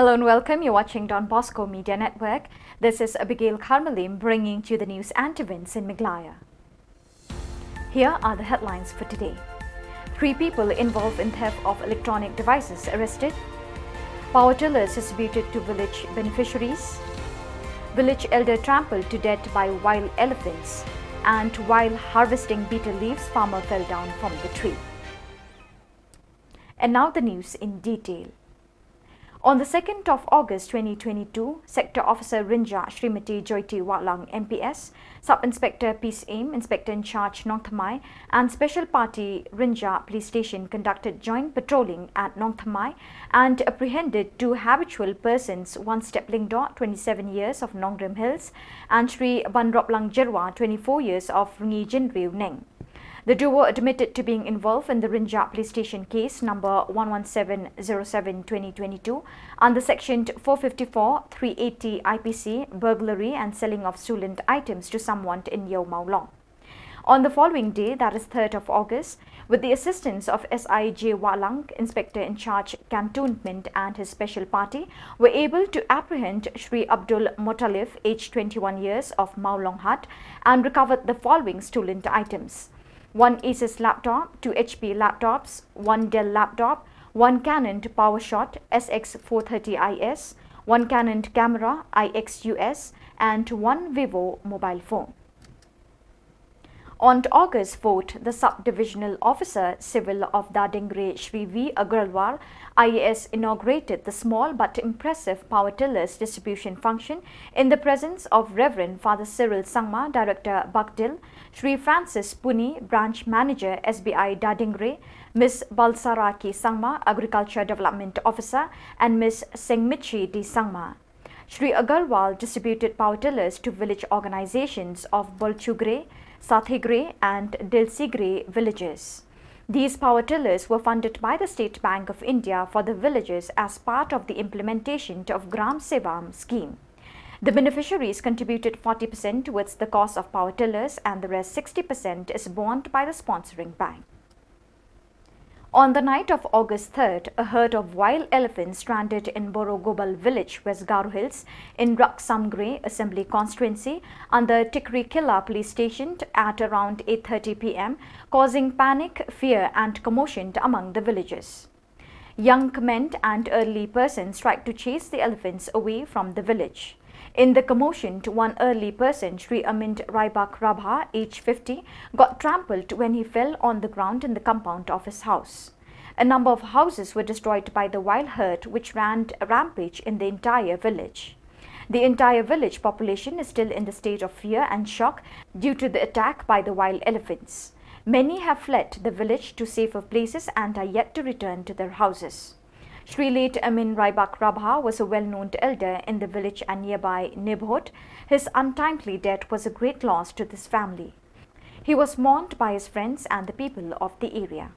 Hello and welcome. You're watching Don Bosco Media Network. This is Abigail Karmalim bringing you the news and events in Meghalaya. Here are the headlines for today. 3 people involved in theft of electronic devices arrested. Power tillers distributed to village beneficiaries. Village elder trampled to death by wild elephants. And while harvesting betel leaves, farmer fell down from the tree. And now the news in detail. On the 2nd of August 2022, Sector Officer Rinja Srimati Joyti Watlang MPS, Sub-Inspector Peace Aim, Inspector in Charge Nongthamai and Special Party Rinja Police Station conducted joint patrolling at Nongthamai and apprehended 2 habitual persons, one Stepling Dot, 27 years of Nongrim Hills and Sri Bandroplang Jerwa, 24 years of Rungi Jinriu Neng. The duo admitted to being involved in the Rinja Police Station case number 11707-2022 under Section 454-380 IPC, burglary and selling of stolen items to someone in Yeo Mau Long. On the following day, that is 3rd of August, with the assistance of SIJ Walang, Inspector in Charge Cantonment and his special party, were able to apprehend Shri Abdul Motalif, aged 21 years of Mau Long Hut, and recovered the following stolen items: 1 Asus laptop, 2 HP laptops, 1 Dell laptop, 1 Canon PowerShot SX430IS, 1 Canon camera IXUS, and 1 Vivo mobile phone. On August 4th, the Sub-Divisional Officer Civil of Dadingre Shri V. Agarwal IAS inaugurated the small but impressive power tillers distribution function in the presence of Reverend Father Cyril Sangma, Director Bakdil, Shri Francis Puni, Branch Manager SBI Dadingre, Ms. Balsaraki Sangma, Agriculture Development Officer, and Ms. Sengmichi D. Sangma. Shri Agarwal distributed power tillers to village organizations of Bolchugre, Sathigre and Dilsigre villages. These power tillers were funded by the State Bank of India for the villages as part of the implementation of Gram Sevam scheme. The beneficiaries contributed 40% towards the cost of power tillers and the rest 60% is borne by the sponsoring bank. On the night of August 3rd, a herd of wild elephants stranded in Borogobal village, West Garo Hills, in Raksamgre Assembly Constituency under Tikri Killa Police Station at around 8:30 p.m., causing panic, fear and commotion among the villagers. Young men and elderly persons tried to chase the elephants away from the village. In the commotion, one early person, Sri Amit Raibak Rabha, age 50, got trampled when he fell on the ground in the compound of his house. A number of houses were destroyed by the wild herd which ran a rampage in the entire village. The entire village population is still in the state of fear and shock due to the attack by the wild elephants. Many have fled the village to safer places and are yet to return to their houses. Sri late Amin Raibak Rabha was a well-known elder in the village and nearby neighborhood. His untimely death was a great loss to this family. He was mourned by his friends and the people of the area.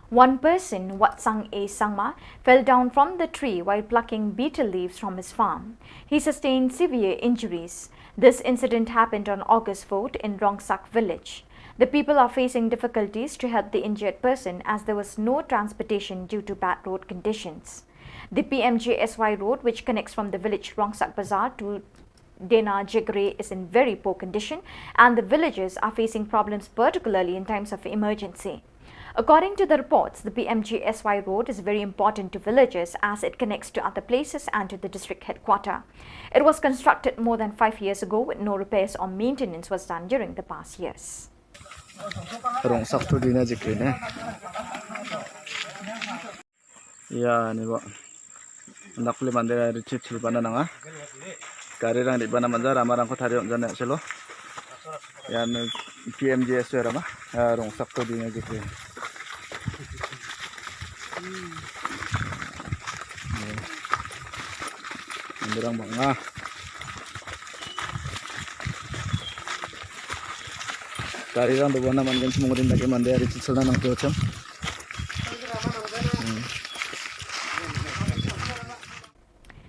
One person, Watsang A. Sangma, fell down from the tree while plucking betel leaves from his farm. He sustained severe injuries. This incident happened on August 4th in Rongsak village. The people are facing difficulties to help the injured person as there was no transportation due to bad road conditions. The PMJSY road, which connects from the village Rongsak Bazaar to Dena Jigre, is in very poor condition and the villagers are facing problems particularly in times of emergency. According to the reports, the PMJSY road is very important to villagers as it connects to other places and to the district headquarters. It was constructed more than 5 years ago with no repairs or maintenance was done during the past years. Rongsak to dina jikrine. Ya ni bo. Nakli mandira richit silbana nanga. Gari rang di bana manjar amarang ko thari jana selo. Ya ni PMJS rama. Rongsak to dina jikrine. Mandirang banga. Karirang doon naman gan sumurin lagi mandaya rin sila ng tuwacham.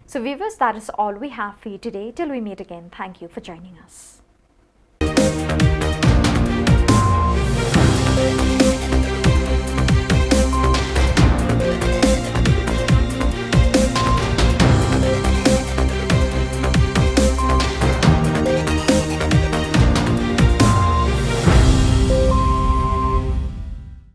So viewers, that is all we have for you today. Till we meet again, thank you for joining us.